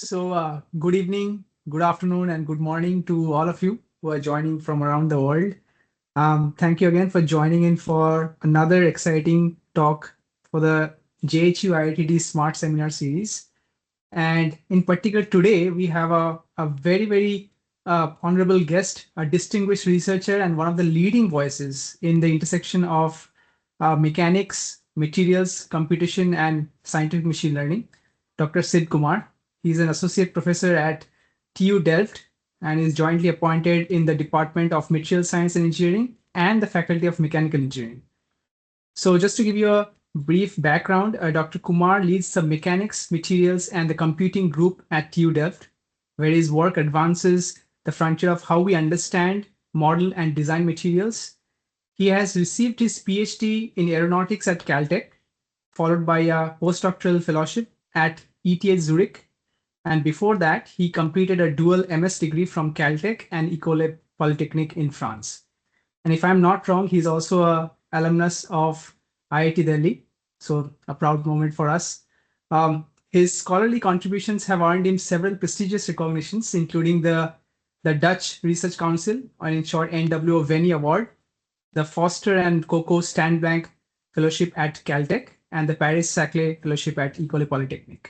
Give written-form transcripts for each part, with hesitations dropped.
Good evening, good afternoon, and good morning to all of you who are joining from around the world. Thank you again for joining in for another exciting talk for the JHU-IITD Smart Seminar Series. And in particular, today we have a very honorable guest, a distinguished researcher, and one of the leading voices in the intersection of mechanics, materials, computation, and scientific machine learning, Dr. Sid Kumar. He's an associate professor at TU Delft and is jointly appointed in the Department of Material Science and Engineering and the Faculty of Mechanical Engineering. So just to give you a brief background, Dr. Kumar leads the mechanics, materials, and the computing group at TU Delft, where his work advances the frontier of how we understand, model, and design materials. He has received his PhD in aeronautics at Caltech, followed by a postdoctoral fellowship at ETH Zurich. And before that, he completed a dual MS degree from Caltech and École Polytechnique in France. And if I'm not wrong, he's also an alumnus of IIT Delhi. So a proud moment for us. His scholarly contributions have earned him several prestigious recognitions, including the Dutch Research Council, or in short, NWO Venny Award, the Foster and Coco Stanblank Fellowship at Caltech, and the Paris-Saclay Fellowship at École Polytechnique.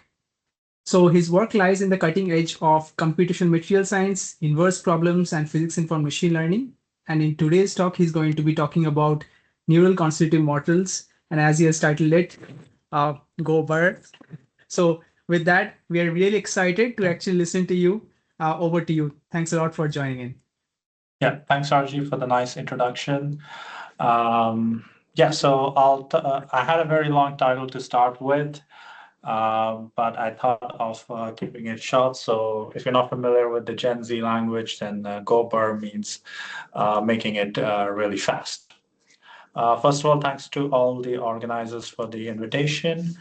So his work lies in the cutting edge of computational material science, inverse problems, and physics-informed machine learning. And in today's talk, he's going to be talking about neural constitutive models. And as he has titled it, Go Bird. So with that, we are really excited to actually listen to you. Over to you. Thanks a lot for joining in. Yeah, thanks, Arji, for the nice introduction. So I had a very long title to start with, but I thought of keeping it short. So if you're not familiar with the Gen Z language, then GoBur means making it really fast. First of all, thanks to all the organizers for the invitation,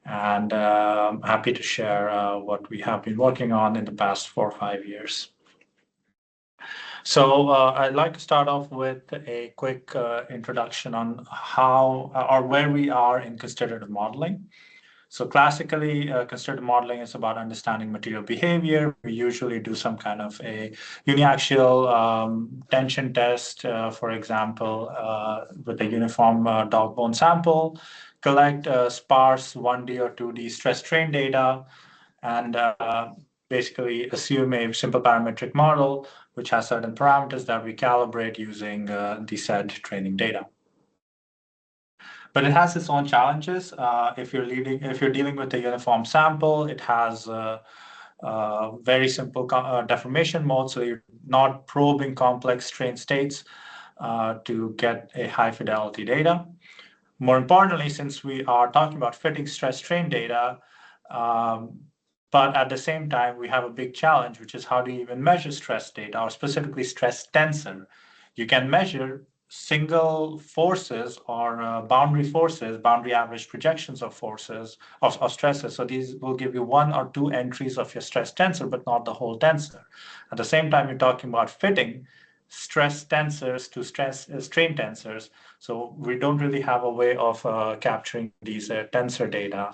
and I'm happy to share what we have been working on in the past 4 or 5 years. So I'd like to start off with a quick introduction on how or where we are in constitutive modeling. So classically, constitutive modeling is about understanding material behavior. We usually do some kind of a uniaxial tension test, for example, with a uniform dog bone sample, collect sparse 1D or 2D stress strain data, and basically assume a simple parametric model which has certain parameters that we calibrate using the said training data. But it has its own challenges. If you're dealing with a uniform sample, it has very simple deformation mode, so you're not probing complex strain states to get a high fidelity data. More importantly, since we are talking about fitting stress strain data, but at the same time, we have a big challenge, which is how do you even measure stress data, or specifically stress tensor? You can measure single forces or boundary average projections of forces, of stresses. So these will give you 1 or 2 entries of your stress tensor, but not the whole tensor. At the same time, you're talking about fitting stress tensors to strain tensors. So we don't really have a way of capturing these tensor data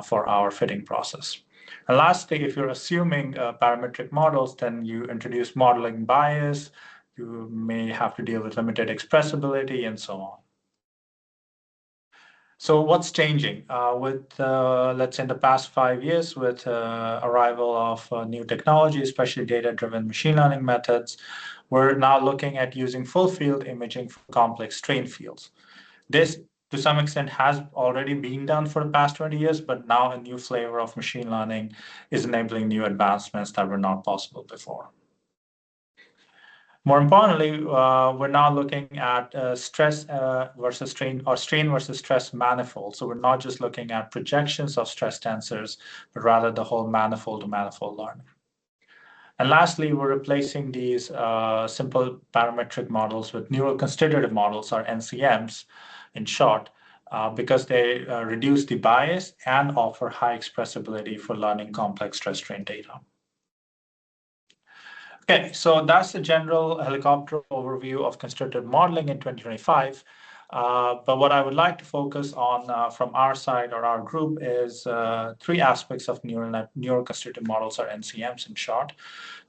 for our fitting process. And lastly, if you're assuming parametric models, then you introduce modeling bias. You may have to deal with limited expressibility and so on. So what's changing let's say in the past 5 years with arrival of new technology, especially data-driven machine learning methods, we're now looking at using full field imaging for complex strain fields. This, to some extent, has already been done for the past 20 years, but now a new flavor of machine learning is enabling new advancements that were not possible before. More importantly, we're now looking at stress versus strain, or strain versus stress manifold. So we're not just looking at projections of stress tensors, but rather the whole manifold to manifold learning. And lastly, we're replacing these simple parametric models with neural constitutive models, or NCMs in short, because they reduce the bias and offer high expressibility for learning complex stress strain data. Okay, so that's the general helicopter overview of constitutive modeling in 2025. But what I would like to focus on from our side or our group is three aspects of neural constitutive models, or NCMs in short.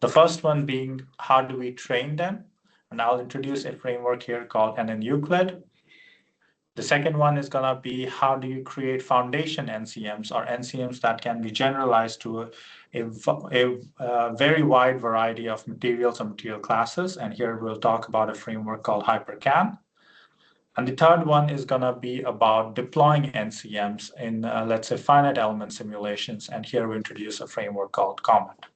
The first one being how do we train them? And I'll introduce a framework here called NN-Euclid. The second one is going to be how do you create foundation NCMs, or NCMs that can be generalized to a very wide variety of materials and material classes. And here we'll talk about a framework called Hyper-Can. And the third one is going to be about deploying NCMs in, let's say, finite element simulations. And here we introduce a framework called Comet.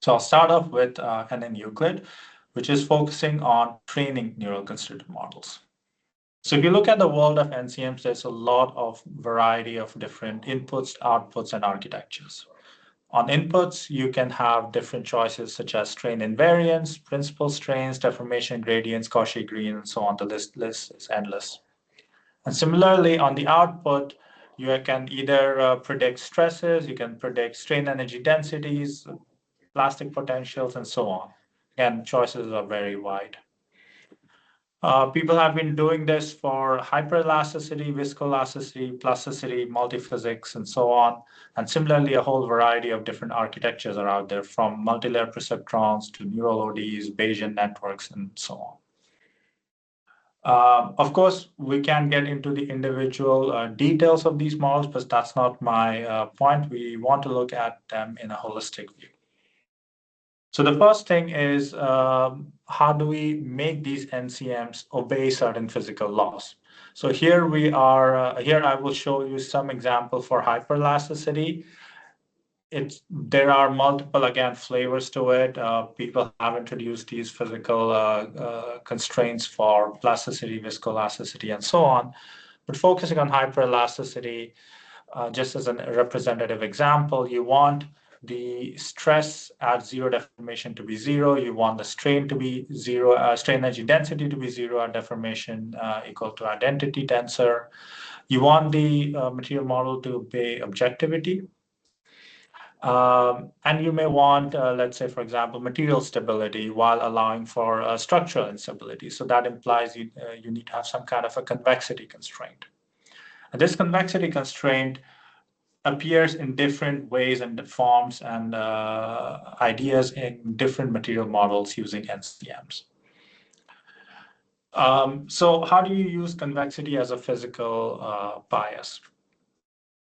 So I'll start off with NN-Euclid, which is focusing on training neural constitutive models. So if you look at the world of NCMs, there's a lot of variety of different inputs, outputs, and architectures. On inputs, you can have different choices such as strain invariance, principal strains, deformation gradients, Cauchy green, and so on. The list is endless. And similarly, on the output, you can either predict stresses, you can predict strain energy densities, plastic potentials, and so on. Again, choices are very wide. People have been doing this for hyperelasticity, viscoelasticity, plasticity, multiphysics, and so on. And similarly, a whole variety of different architectures are out there, from multilayer perceptrons to neural ODs, Bayesian networks, and so on. Of course, we can get into the individual details of these models, but that's not my point. We want to look at them in a holistic view. So the first thing is, how do we make these NCMs obey certain physical laws? So here we are, here I will show you some example for hyperelasticity. There are multiple, again, flavors to it. People have introduced these physical constraints for plasticity, viscoelasticity, and so on. But focusing on hyperelasticity, just as a representative example, you want the stress at zero deformation to be zero. You want the strain to be zero, strain energy density to be zero, and deformation equal to identity tensor. You want the material model to obey objectivity. And you may want, let's say, for example, material stability while allowing for structural instability. So that implies you need to have some kind of a convexity constraint. And this convexity constraint appears in different ways and forms and ideas in different material models using NCMs. So how do you use convexity as a physical bias?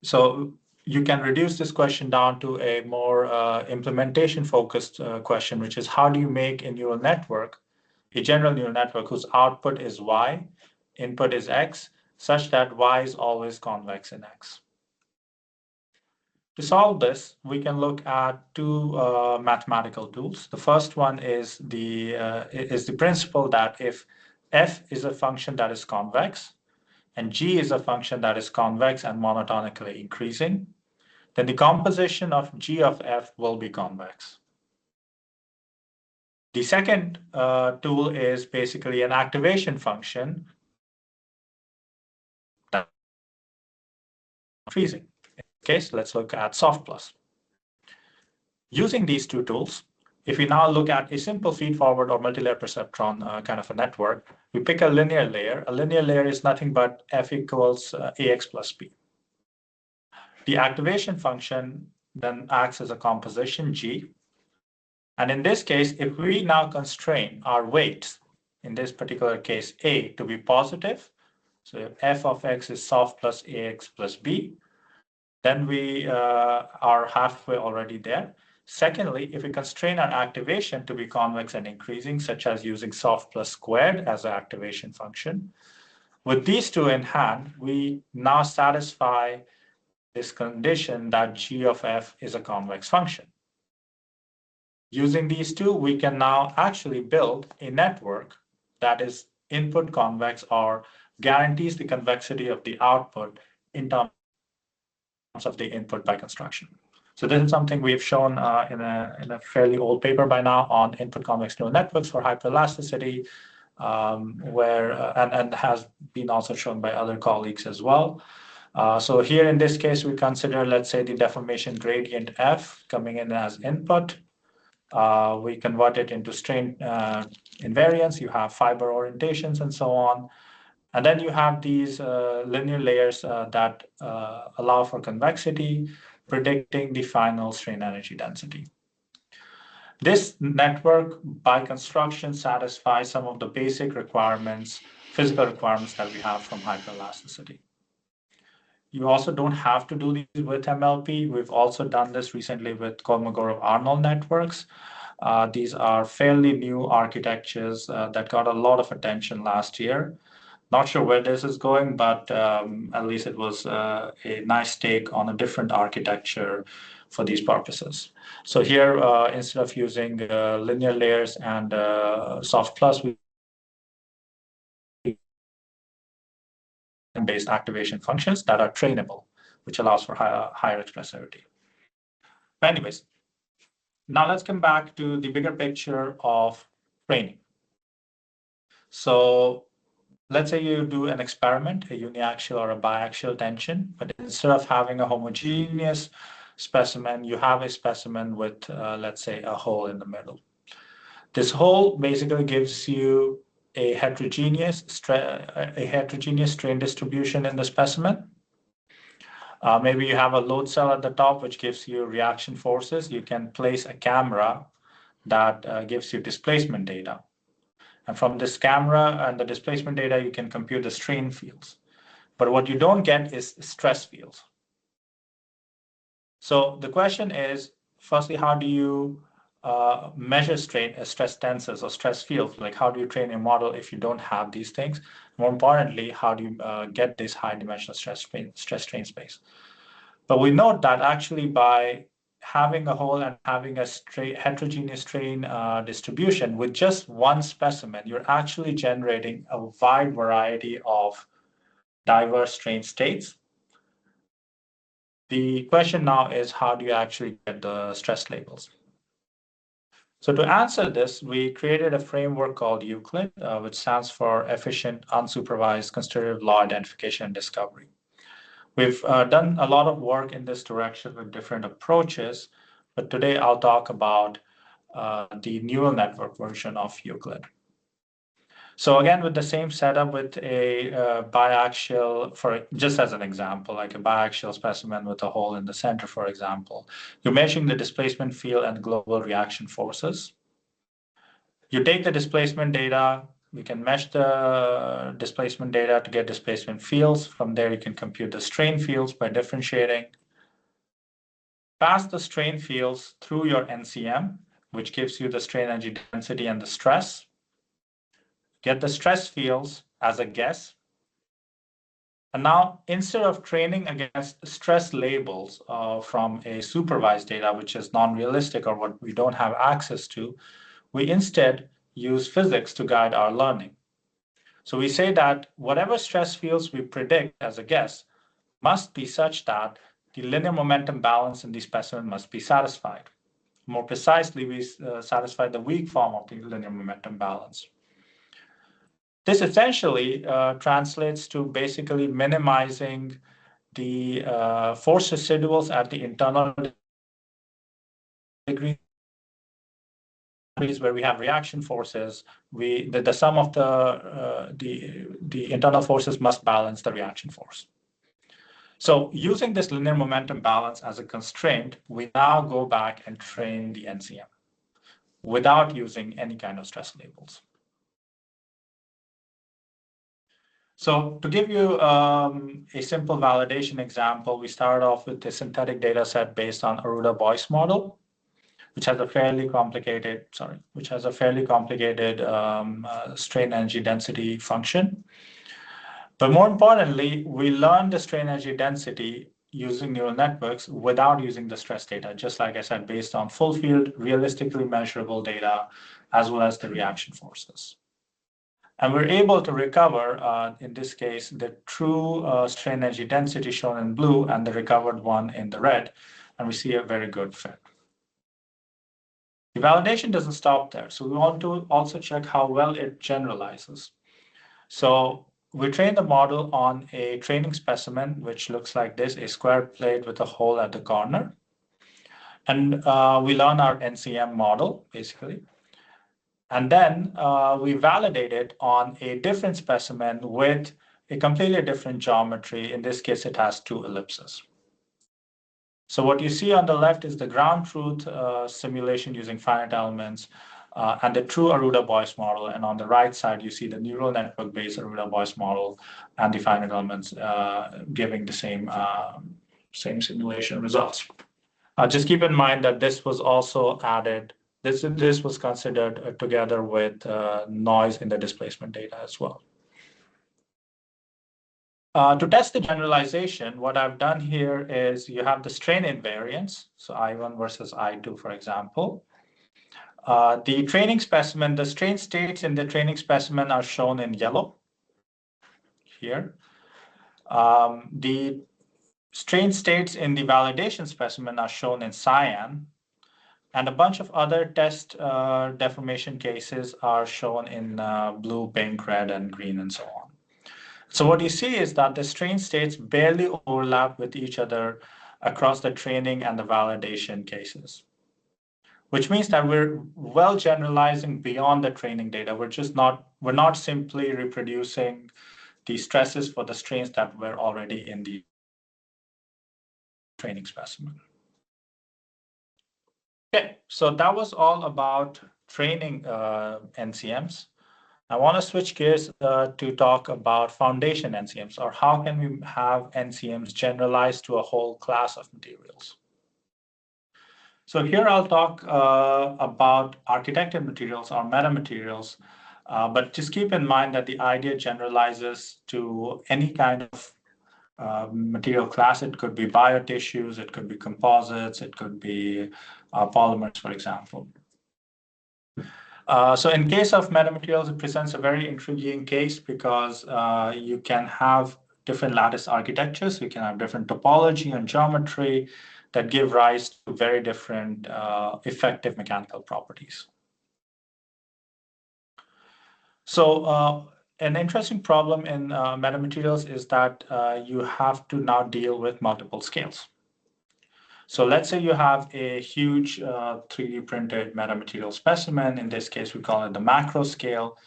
So you can reduce this question down to a more implementation-focused question, which is how do you make a neural network, a general neural network whose output is y, input is x, such that y is always convex in x? To solve this, we can look at two mathematical tools. The first one is the principle that if f is a function that is convex and g is a function that is convex and monotonically increasing, then the composition of g of f will be convex. The second tool is basically an activation function that is increasing. Case, let's look at soft plus. Using these two tools, if we now look at a simple feed-forward or multilayer perceptron kind of a network, we pick a linear layer. A linear layer is nothing but f equals ax plus b. The activation function then acts as a composition g. And in this case, if we now constrain our weights, in this particular case, a to be positive, so if f of x is soft plus ax plus b, then we are halfway already there. Secondly, if we constrain our activation to be convex and increasing, such as using soft plus squared as an activation function, with these two in hand, we now satisfy this condition that g of f is a convex function. Using these two, we can now actually build a network that is input convex or guarantees the convexity of the output in terms of the input by construction. So this is something we've shown in a fairly old paper by now on input convex neural networks for hyperelasticity, and has been also shown by other colleagues as well. So here in this case, we consider, let's say, the deformation gradient f coming in as input. We convert it into strain invariance. You have fiber orientations and so on. And then you have these linear layers that allow for convexity, predicting the final strain energy density. This network, by construction, satisfies some of the basic requirements, physical requirements that we have from hyperelasticity. You also don't have to do these with MLP. We've also done this recently with Kolmogorov-Arnold networks. These are fairly new architectures that got a lot of attention last year. Not sure where this is going, but at least it was a nice take on a different architecture for these purposes. So here, instead of using linear layers and soft plus, we based activation functions that are trainable, which allows for higher expressivity. But anyways, now let's come back to the bigger picture of training. So let's say you do an experiment, a uniaxial or a biaxial tension, but instead of having a homogeneous specimen, you have a specimen with, let's say, a hole in the middle. This hole basically gives you a heterogeneous strain distribution in the specimen. Maybe you have a load cell at the top, which gives you reaction forces. You can place a camera that gives you displacement data. And from this camera and the displacement data, you can compute the strain fields. But what you don't get is stress fields. So the question is, firstly, how do you measure strain as stress tensors or stress fields? Like, how do you train a model if you don't have these things? More importantly, how do you get this high dimensional stress strain space? But we note that actually by having a hole and having a heterogeneous strain distribution with just one specimen, you're actually generating a wide variety of diverse strain states. The question now is, how do you actually get the stress labels? So to answer this, we created a framework called Euclid, which stands for Efficient Unsupervised Constitutive Law Identification and Discovery. We've done a lot of work in this direction with different approaches, but today I'll talk about the neural network version of Euclid. So again, with the same setup with a biaxial, just as an example, like a biaxial specimen with a hole in the center, for example, you're measuring the displacement field and global reaction forces. You take the displacement data, we can mesh the displacement data to get displacement fields. From there, you can compute the strain fields by differentiating. Pass the strain fields through your NCM, which gives you the strain energy density and the stress. Get the stress fields as a guess. And now, instead of training against stress labels from a supervised data, which is non-realistic or what we don't have access to, we instead use physics to guide our learning. So we say that whatever stress fields we predict as a guess must be such that the linear momentum balance in the specimen must be satisfied. More precisely, we satisfy the weak form of the linear momentum balance. This essentially translates to basically minimizing the force residuals at the internal degree where we have reaction forces. The sum of the internal forces must balance the reaction force. So using this linear momentum balance as a constraint, we now go back and train the NCM without using any kind of stress labels. So to give you a simple validation example, we start off with a synthetic data set based on Arruda-Boyce model, which has a fairly complicated, strain energy density function. But more importantly, we learn the strain energy density using neural networks without using the stress data, just like I said, based on full field, realistically measurable data, as well as the reaction forces. And we're able to recover, in this case, the true strain energy density shown in blue and the recovered one in the red, and we see a very good fit. The validation doesn't stop there. So we want to also check how well it generalizes. So we train the model on a training specimen, which looks like this, a square plate with a hole at the corner. And we learn our NCM model, basically. And then we validate it on a different specimen with a completely different geometry. In this case, it has two ellipses. So what you see on the left is the ground truth simulation using finite elements and the true Aruda-Boyce model. And on the right side, you see the neural network-based Aruda-Boyce model and the finite elements giving the same simulation results. Just keep in mind that this was also added, this was considered together with noise in the displacement data as well. To test the generalization, what I've done here is you have the strain invariance, so I1 versus I2, for example. The training specimen, the strain states in the training specimen are shown in yellow here. The strain states in the validation specimen are shown in cyan, and a bunch of other test deformation cases are shown in blue, pink, red, and green, and so on. So what you see is that the strain states barely overlap with each other across the training and the validation cases, which means that we're well generalizing beyond the training data. We're not simply reproducing the stresses for the strains that were already in the training specimen. Okay, so that was all about training NCMs. I want to switch gears to talk about foundation NCMs, or how can we have NCMs generalized to a whole class of materials. So here I'll talk about architected materials or metamaterials, but just keep in mind that the idea generalizes to any kind of material class. It could be biotissues, it could be composites, it could be polymers, for example. So in case of metamaterials, it presents a very intriguing case because you can have different lattice architectures. You can have different topology and geometry that give rise to very different effective mechanical properties. So an interesting problem in metamaterials is that you have to now deal with multiple scales. So let's say you have a huge 3D printed metamaterial specimen. In this case, we call it the macro scale.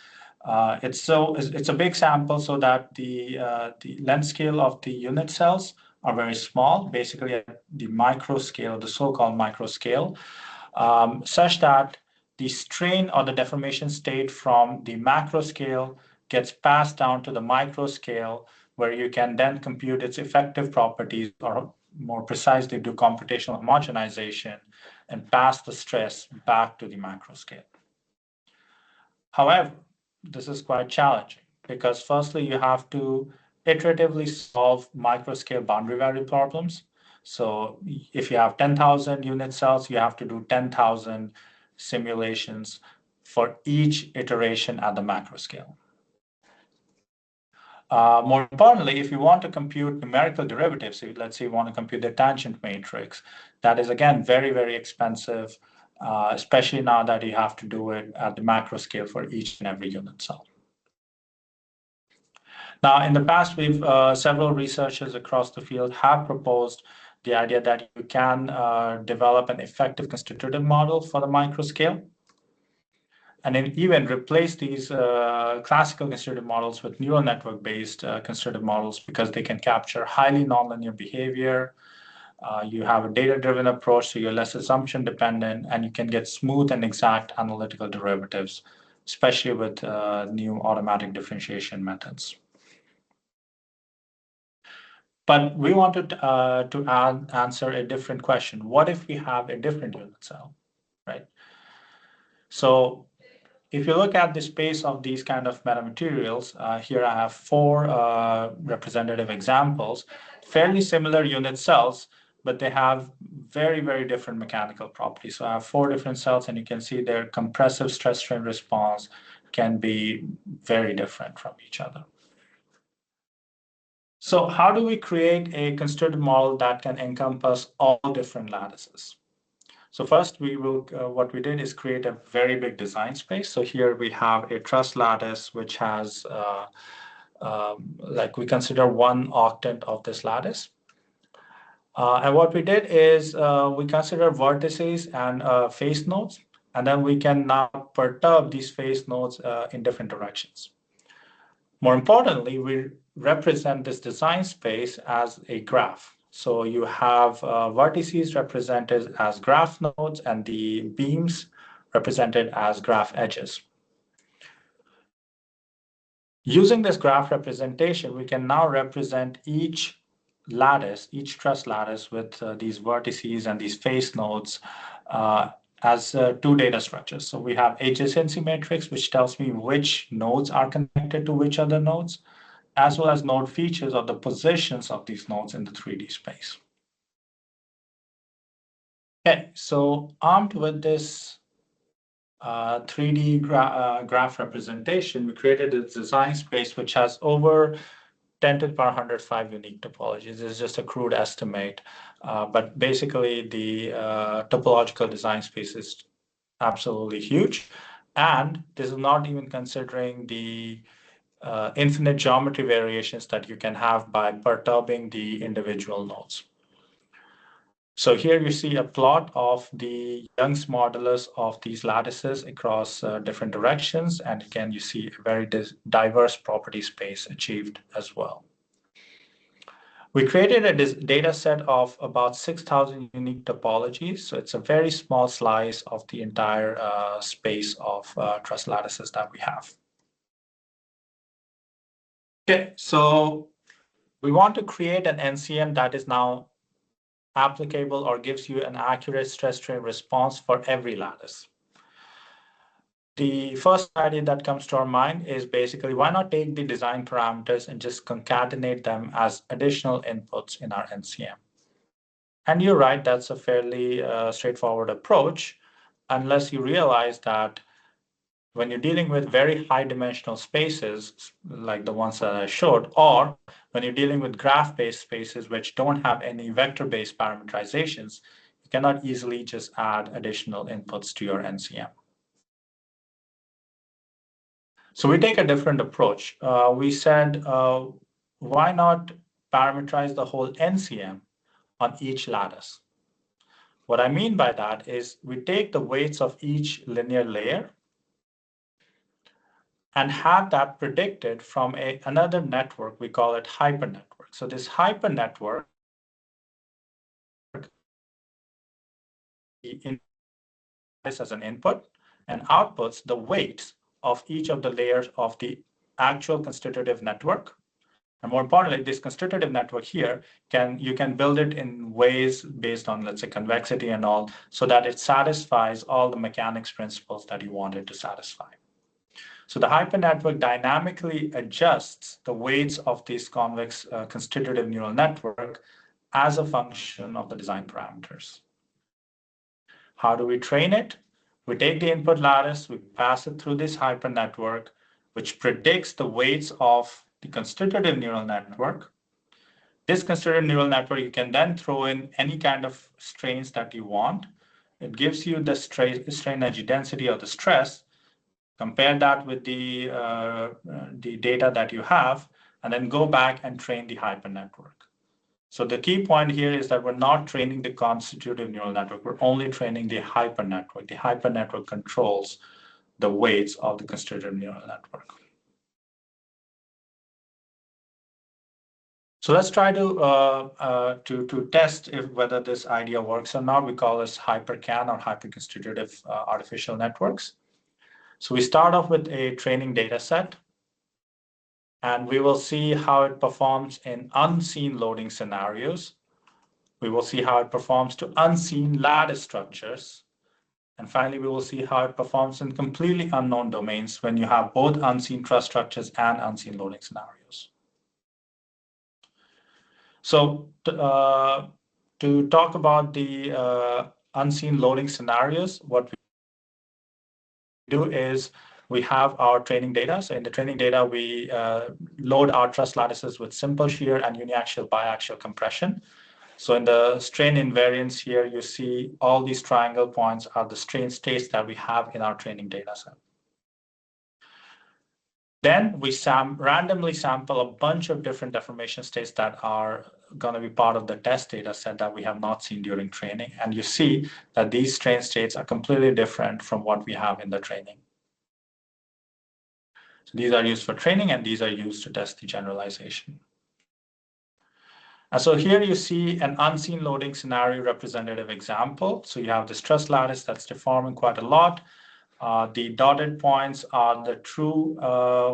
It's a big sample so that the length scale of the unit cells are very small, basically at the micro scale, the so-called micro scale, such that the strain or the deformation state from the macro scale gets passed down to the micro scale, where you can then compute its effective properties, or more precisely do computational homogenization and pass the stress back to the macro scale. However, this is quite challenging because firstly, you have to iteratively solve microscale boundary value problems. So if you have 10,000 unit cells, you have to do 10,000 simulations for each iteration at the macro scale. More importantly, if you want to compute numerical derivatives, so let's say you want to compute the tangent matrix, that is again very, very expensive, especially now that you have to do it at the macro scale for each and every unit cell. Now, in the past, several researchers across the field have proposed the idea that you can develop an effective constitutive model for the micro scale, and then even replace these classical constitutive models with neural network-based constitutive models, because they can capture highly nonlinear behavior. You have a data-driven approach, so you're less assumption dependent, and you can get smooth and exact analytical derivatives, especially with new automatic differentiation methods. But we wanted to answer a different question. What if we have a different unit cell, right? So if you look at the space of these kind of metamaterials, here I have four representative examples, fairly similar unit cells, but they have very, very different mechanical properties. So I have four different cells, and you can see their compressive stress strain response can be very different from each other. So how do we create a constitutive model that can encompass all different lattices? So first, what we did is create a very big design space. So here we have a truss lattice, which has, we consider one octant of this lattice. And what we did is we consider vertices and face nodes, and then we can now perturb these face nodes in different directions. More importantly, we represent this design space as a graph. So you have vertices represented as graph nodes and the beams represented as graph edges. Using this graph representation, we can now represent each lattice, each truss lattice with these vertices and these face nodes as two data structures. So we have adjacency matrix, which tells me which nodes are connected to which other nodes, as well as node features of the positions of these nodes in the 3D space. Okay, so armed with this 3D graph representation, we created a design space which has over 10 to the power 105 unique topologies. This is just a crude estimate, but basically the topological design space is absolutely huge. And this is not even considering the infinite geometry variations that you can have by perturbing the individual nodes. So here you see a plot of the Young's modulus of these lattices across different directions. And again, you see a very diverse property space achieved as well. We created a data set of about 6,000 unique topologies. So it's a very small slice of the entire space of truss lattices that we have. Okay, so we want to create an NCM that is now applicable or gives you an accurate stress strain response for every lattice. The first idea that comes to our mind is basically, why not take the design parameters and just concatenate them as additional inputs in our NCM? And you're right, that's a fairly straightforward approach, unless you realize that when you're dealing with very high dimensional spaces, like the ones that I showed, or when you're dealing with graph-based spaces which don't have any vector-based parameterizations, you cannot easily just add additional inputs to your NCM. So we take a different approach. We said, why not parameterize the whole NCM on each lattice? What I mean by that is we take the weights of each linear layer and have that predicted from another network. We call it hyper-network. So this hyper-network as an input and outputs the weights of each of the layers of the actual constitutive network. And more importantly, this constitutive network here, you can build it in ways based on, let's say, convexity and all, so that it satisfies all the mechanics principles that you want it to satisfy. So the hypernetwork dynamically adjusts the weights of this convex constitutive neural network as a function of the design parameters. How do we train it? We take the input lattice, we pass it through this hypernetwork, which predicts the weights of the constitutive neural network. This constitutive neural network, you can then throw in any kind of strains that you want. It gives you the strain energy density or the stress. Compare that with the data that you have, and then go back and train the hypernetwork. So the key point here is that we're not training the constitutive neural network. We're only training the hypernetwork. The hypernetwork controls the weights of the constitutive neural network. So let's try to test whether this idea works or not. We call this HyperCAN or hyperconstitutive artificial networks. So we start off with a training data set, and we will see how it performs in unseen loading scenarios. We will see how it performs to unseen lattice structures. And finally, we will see how it performs in completely unknown domains when you have both unseen truss structures and unseen loading scenarios. So to talk about the unseen loading scenarios, what we do is we have our training data. So in the training data, we load our truss lattices with simple shear and uniaxial biaxial compression. So in the strain invariance here, you see all these triangle points are the strain states that we have in our training data set. Then we randomly sample a bunch of different deformation states that are going to be part of the test data set that we have not seen during training. And you see that these train states are completely different from what we have in the training. So these are used for training, and these are used to test the generalization. And so here you see an unseen loading scenario representative example. So you have the stress lattice that's deforming quite a lot. The dotted points are the true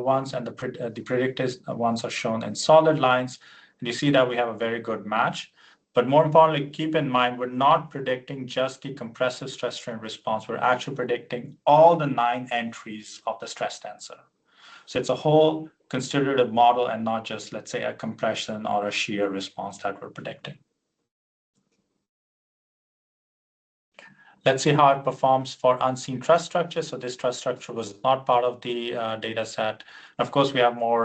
ones, and the predicted ones are shown in solid lines. And you see that we have a very good match. But more importantly, keep in mind, we're not predicting just the compressive stress strain response. We're actually predicting all the 9 entries of the stress tensor. So it's a whole constitutive model and not just, let's say, a compression or a shear response that we're predicting. Let's see how it performs for unseen truss structure. So this truss structure was not part of the data set. Of course, we have more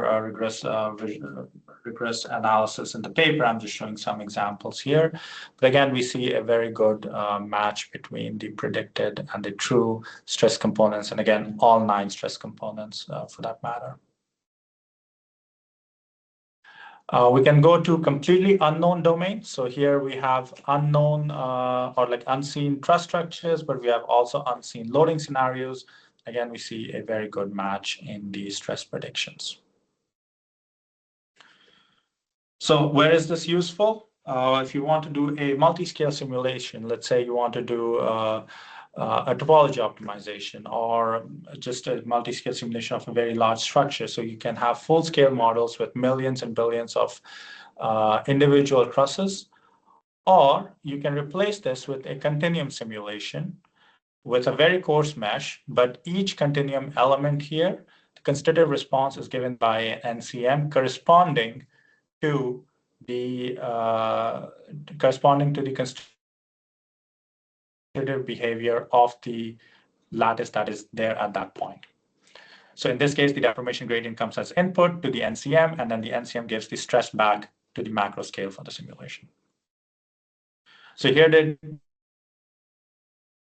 rigorous analysis in the paper. I'm just showing some examples here. But again, we see a very good match between the predicted and the true stress components. And again, all 9 stress components for that matter. We can go to completely unknown domains. So here we have unknown or like unseen truss structures, but we have also unseen loading scenarios. Again, we see a very good match in the stress predictions. So where is this useful? If you want to do a multi-scale simulation, let's say you want to do a topology optimization or just a multi-scale simulation of a very large structure. So you can have full-scale models with millions and billions of individual trusses, or you can replace this with a continuum simulation with a very coarse mesh, but each continuum element here, the constitutive response is given by an NCM corresponding to the constitutive behavior of the lattice that is there at that point. So in this case, the deformation gradient comes as input to the NCM, and then the NCM gives the stress back to the macro scale for the simulation. So here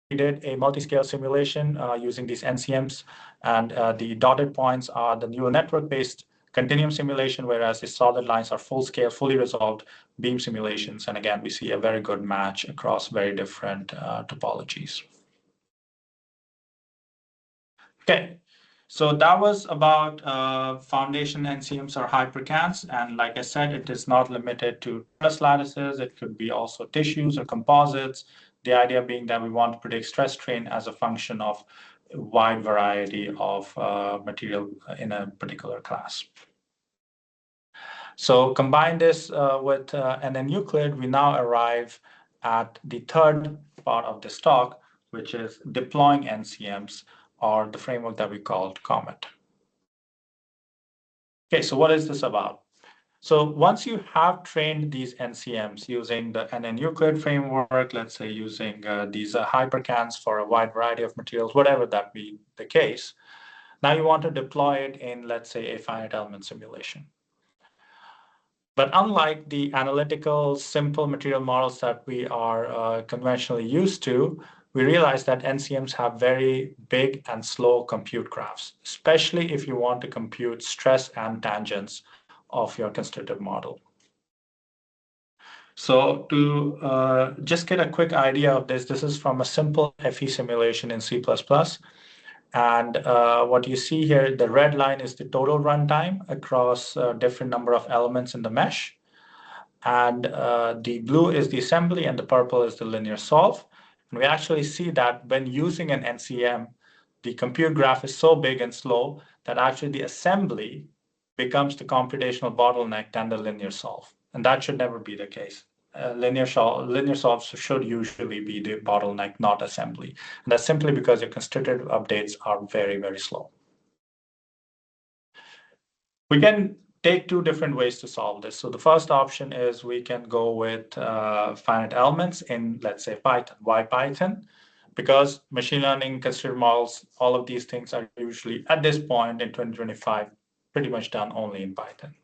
we did a multi-scale simulation using these NCMs, and the dotted points are the neural network-based continuum simulation, whereas the solid lines are full-scale, fully resolved beam simulations. And again, we see a very good match across very different topologies. Okay, so that was about foundation NCMs or hypercans. And like I said, it is not limited to truss lattices. It could be also tissues or composites. The idea being that we want to predict stress strain as a function of a wide variety of material in a particular class. So combine this with an enucleid, we now arrive at the third part of this talk, which is deploying NCMs, or the framework that we called COMET. Okay, so what is this about? So once you have trained these NCMs using an enucleid framework, let's say using these hypercans for a wide variety of materials, whatever that be the case, now you want to deploy it in, let's say, a finite element simulation. But unlike the analytical, simple material models that we are conventionally used to, we realize that NCMs have very big and slow compute graphs, especially if you want to compute stress and tangents of your constitutive model. So to just get a quick idea of this, this is from a simple FE simulation in C++. And what you see here, the red line is the total runtime across a different number of elements in the mesh. And the blue is the assembly, and the purple is the linear solve. And we actually see that when using an NCM, the compute graph is so big and slow that actually the assembly becomes the computational bottleneck than the linear solve. And that should never be the case. Linear solves should usually be the bottleneck, not assembly. And that's simply because your constitutive updates are very, very slow. We can take 2 different ways to solve this. So the first option is we can go with finite elements in, let's say, Python. Why Python? Because machine learning, constitutive models, all of these things are usually, at this point in 2025, pretty much done only in Python.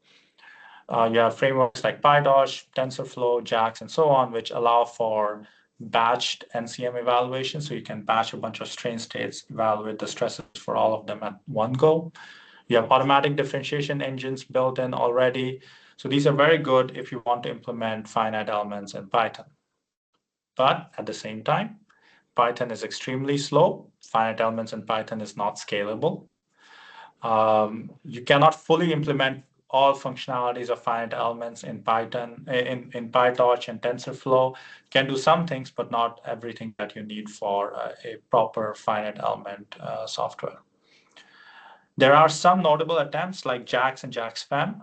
You have frameworks like PyTorch, TensorFlow, JAX, and so on, which allow for batched NCM evaluation. So you can batch a bunch of strain states, evaluate the stresses for all of them at one go. You have automatic differentiation engines built in already. So these are very good if you want to implement finite elements in Python. But at the same time, Python is extremely slow. Finite elements in Python is not scalable. You cannot fully implement all functionalities of finite elements in Python, in PyTorch and TensorFlow. Can do some things, but not everything that you need for a proper finite element software. There are some notable attempts like JAX and JAX-FEM,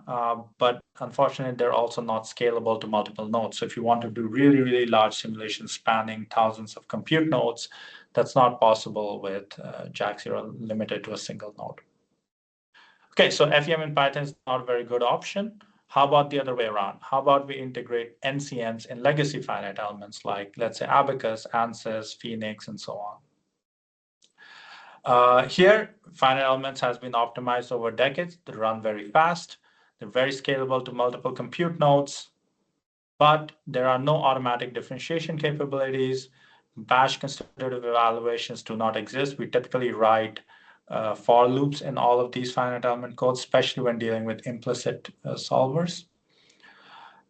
but unfortunately, they're also not scalable to multiple nodes. So if you want to do really, really large simulations spanning thousands of compute nodes, that's not possible with JAX. You're limited to a single node. Okay, so FEM in Python is not a very good option. How about the other way around? How about we integrate NCMs in legacy finite elements like, let's say, Abacus, ANSYS, Phoenix, and so on? Here, finite elements has been optimized over decades. They run very fast. They're very scalable to multiple compute nodes, but there are no automatic differentiation capabilities. Bash constitutive evaluations do not exist. We typically write for loops in all of these finite element codes, especially when dealing with implicit solvers.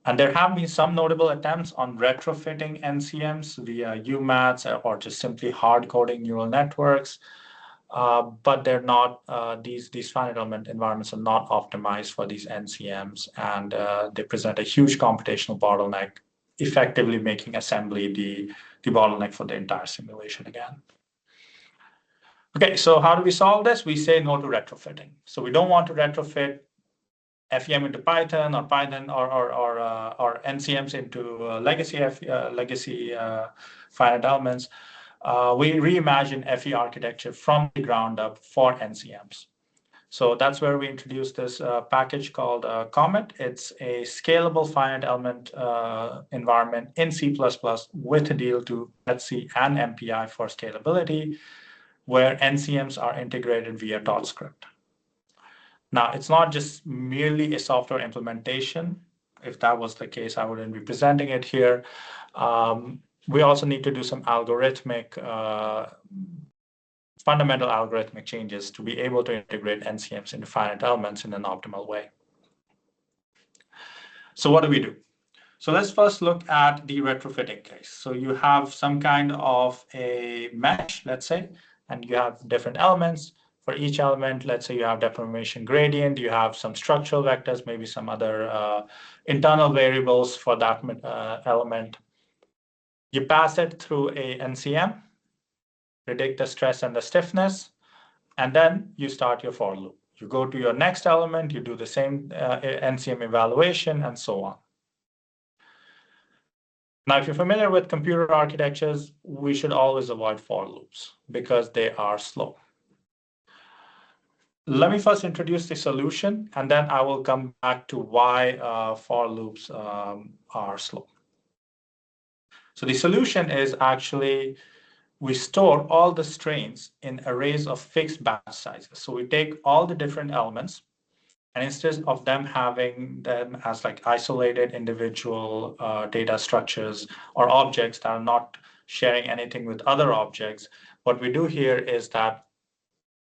And there have been some notable attempts on retrofitting NCMs via UMATs or just simply hard coding neural networks. But they're not, these finite element environments are not optimized for these NCMs, and they present a huge computational bottleneck, effectively making assembly the bottleneck for the entire simulation again. Okay, so how do we solve this? We say no to retrofitting. So we don't want to retrofit FEM into Python or NCMs into legacy finite elements. We reimagine FE architecture from the ground up for NCMs. So that's where we introduced this package called Comet. It's a scalable finite element environment in C++ with a deal to Etsy and MPI for scalability, where NCMs are integrated via .script. Now, it's not just merely a software implementation. If that was the case, I wouldn't be presenting it here. We also need to do some fundamental algorithmic changes to be able to integrate NCMs into finite elements in an optimal way. So what do we do? So let's first look at the retrofitting case. So you have some kind of a mesh, let's say, and you have different elements. For each element, let's say you have deformation gradient, you have some structural vectors, maybe some other internal variables for that element. You pass it through a NCM, predict the stress and the stiffness, and then you start your for loop. You go to your next element, you do the same NCM evaluation, and so on. Now, if you're familiar with computer architectures, we should always avoid for loops because they are slow. Let me first introduce the solution, and then I will come back to why for loops are slow. So the solution is actually we store all the strains in arrays of fixed batch sizes. So we take all the different elements, and instead of them having them as like isolated individual data structures or objects that are not sharing anything with other objects, what we do here is that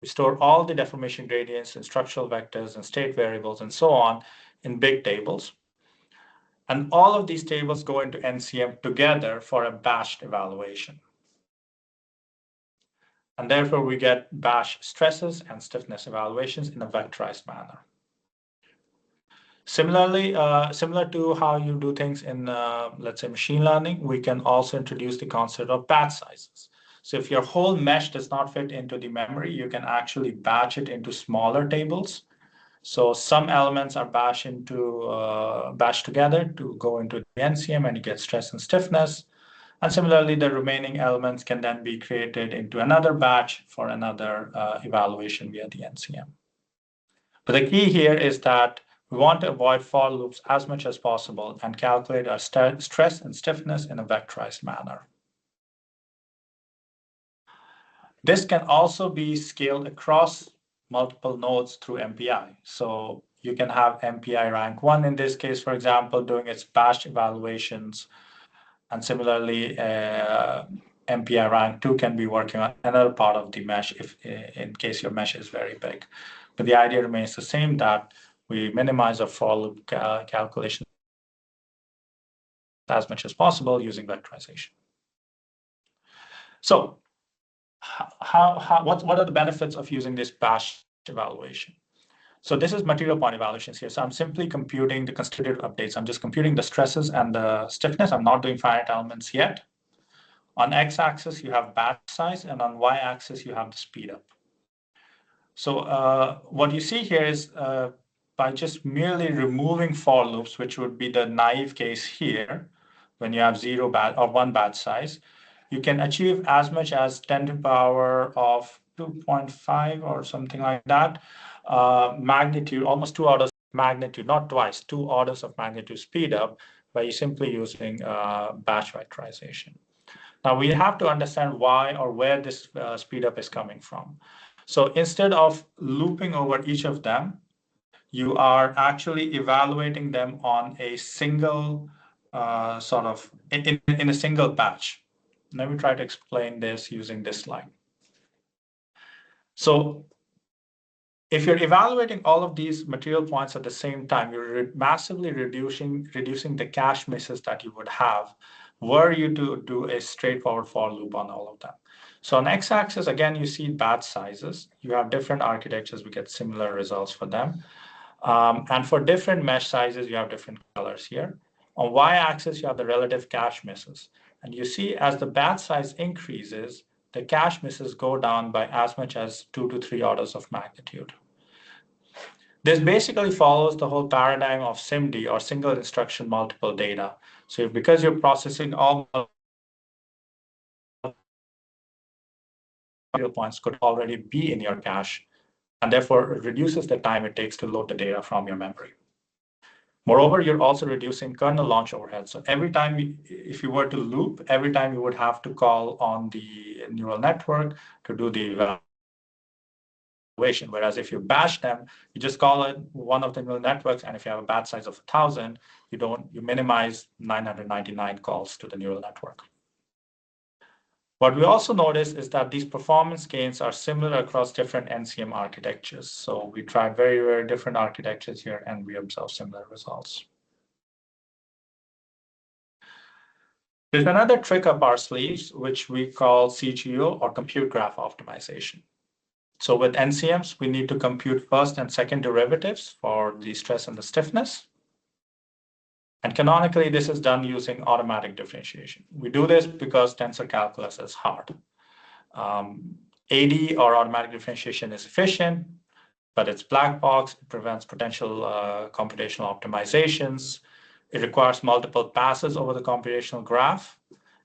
we store all the deformation gradients and structural vectors and state variables and so on in big tables. And all of these tables go into NCM together for a batched evaluation. And therefore, we get bash stresses and stiffness evaluations in a vectorized manner. Similarly, similar to how you do things in, let's say, machine learning, we can also introduce the concept of batch sizes. So if your whole mesh does not fit into the memory, you can actually batch it into smaller tables. So some elements are batched together to go into the NCM, and you get stress and stiffness. And similarly, the remaining elements can then be created into another batch for another evaluation via the NCM. But the key here is that we want to avoid for loops as much as possible and calculate our stress and stiffness in a vectorized manner. This can also be scaled across multiple nodes through MPI. So you can have MPI rank 1 in this case, for example, doing its batch evaluations. And similarly, MPI rank 2 can be working on another part of the mesh if in case your mesh is very big. But the idea remains the same, that we minimize our for loop calculation as much as possible using vectorization. So what are the benefits of using this batch evaluation? So this is material point evaluations here. So I'm simply computing the constitutive updates. I'm just computing the stresses and the stiffness. I'm not doing finite elements yet. On x-axis, you have batch size, and on y-axis, you have the speed up. So what you see here is by just merely removing for loops, which would be the naive case here, when you have 0 batch or 1 batch size, you can achieve as much as 10 to the power of 2.5 or something like that magnitude, almost 2 orders of magnitude, not twice, 2 orders of magnitude speed up by simply using batch vectorization. Now we have to understand why or where this speed up is coming from. So instead of looping over each of them, you are actually evaluating them on a single in a single batch. Let me try to explain this using this slide. So if you're evaluating all of these material points at the same time, you're massively reducing the cache misses that you would have were you to do a straightforward for loop on all of them. So on x-axis, again, you see batch sizes. You have different architectures, we get similar results for them. And for different mesh sizes, you have different colors here. On y-axis, you have the relative cache misses. And you see as the batch size increases, the cache misses go down by as much as 2 to 3 orders of magnitude. This basically follows the whole paradigm of SIMD, or single instruction multiple data. So because you're processing all points could already be in your cache, and therefore it reduces the time it takes to load the data from your memory. Moreover, you're also reducing kernel launch overhead. So every time, if you were to loop, every time you would have to call on the neural network to do the evaluation. Whereas if you batch them, you just call it one of the neural networks, and if you have a batch size of 1,000, you minimize 999 calls to the neural network. What we also notice is that these performance gains are similar across different NCM architectures. So we tried very, very different architectures here, and we observed similar results. There's another trick up our sleeves, which we call CGO, or compute graph optimization. So with NCMs, we need to compute first and second derivatives for the stress and the stiffness. And canonically, this is done using automatic differentiation. We do this because tensor calculus is hard. AD, or automatic differentiation, is efficient, but it's black box. It prevents potential computational optimizations. It requires multiple passes over the computational graph,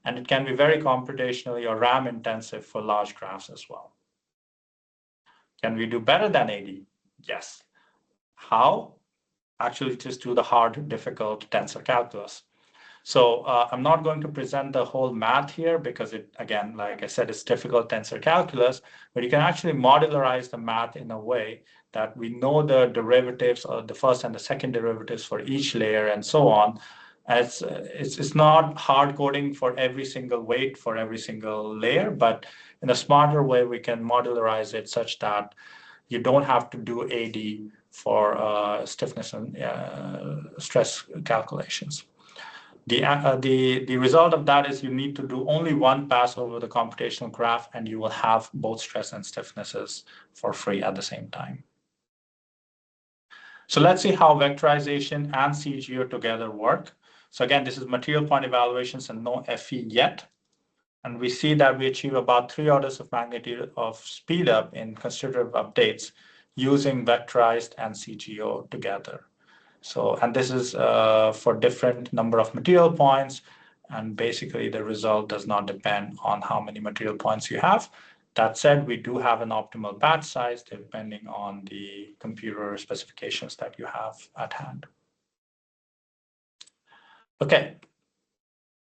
and it can be very computationally or RAM intensive for large graphs as well. Can we do better than AD? Yes. How? Actually, just do the hard, difficult tensor calculus. So I'm not going to present the whole math here because it, again, like I said, it's difficult tensor calculus, but you can actually modularize the math in a way that we know the derivatives, or the first and the second derivatives for each layer and so on. It's not hard coding for every single weight for every single layer, but in a smarter way, we can modularize it such that you don't have to do AD for stiffness and stress calculations. The result of that is you need to do only one pass over the computational graph, and you will have both stress and stiffnesses for free at the same time. So let's see how vectorization and CGO together work. So again, this is material point evaluations and no FE yet. And we see that we achieve about 3 orders of magnitude of speed up in constitutive updates using vectorized and CGO together. So, and this is for different number of material points. And basically the result does not depend on how many material points you have. That said, we do have an optimal batch size depending on the computer specifications that you have at hand. Okay.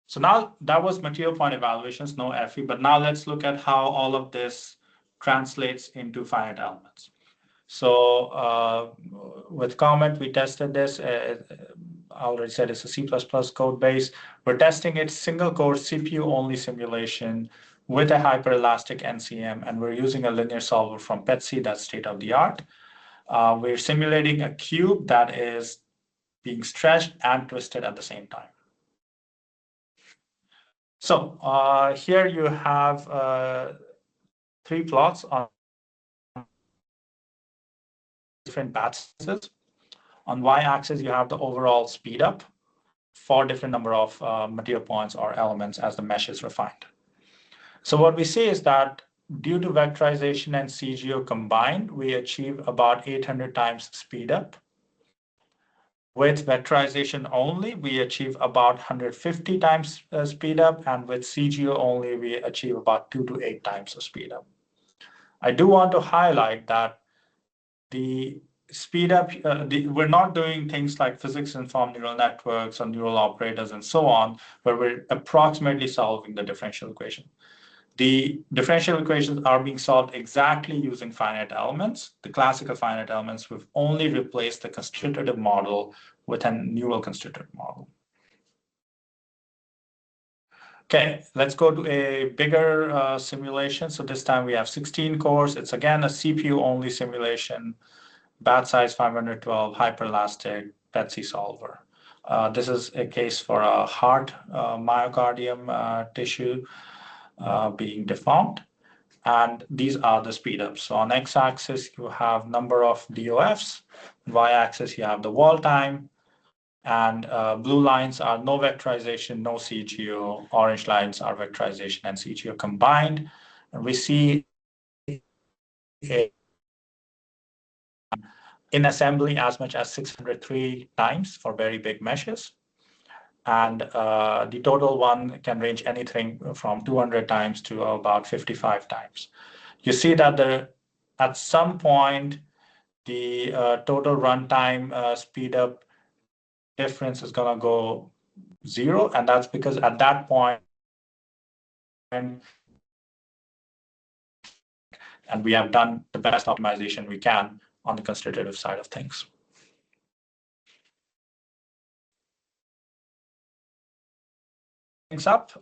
So now that was material point evaluations, no FE, but now let's look at how all of this translates into finite elements. So with Comet, we tested this. I already said it's a C++ code base. We're testing it single core CPU only simulation with a hyperelastic NCM, and we're using a linear solver from PETSI, that's state of the art. We're simulating a cube that is being stretched and twisted at the same time. So here you have 3 plots on different batches. On y-axis, you have the overall speed up for different number of material points or elements as the mesh is refined. So what we see is that due to vectorization and CGO combined, we achieve about 800 times speed up. With vectorization only, we achieve about 150 times speed up, and with CGO only, we achieve about 2 to 8 times of speed up. I do want to highlight that the speed up, we're not doing things like physics-informed neural networks or neural operators and so on, where we're approximately solving the differential equation. The differential equations are being solved exactly using finite elements. The classical finite elements, we've only replaced the constitutive model with a neural constitutive model. Okay, let's go to a bigger simulation. So this time we have 16 cores. It's again a CPU-only simulation, batch size 512, hyperelastic, PETSI solver. This is a case for a heart myocardium tissue being deformed. And these are the speedups. So on x-axis, you have number of DOFs. Y-axis, you have the wall time. And blue lines are no vectorization, no CGO. Orange lines are vectorization and CGO combined. And we see in assembly as much as 603 times for very big meshes. And the total one can range anything from 200 times to about 55 times. You see that at some point, the total runtime speed up difference is going to go 0. And that's because at that point, and we have done the best optimization we can on the constitutive side of things. Things up,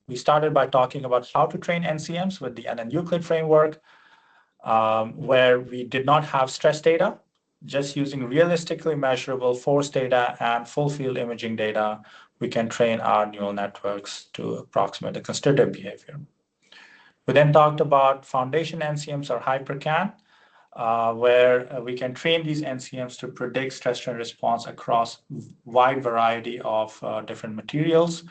we started by talking about how to train NCMs with the NN-Euclid framework, where we did not have stress data. Just using realistically measurable force data and full field imaging data, we can train our neural networks to approximate the constitutive behavior. We then talked about foundation NCMs or HyperCAN, where we can train these NCMs to predict stress-strain response across wide variety of different materials.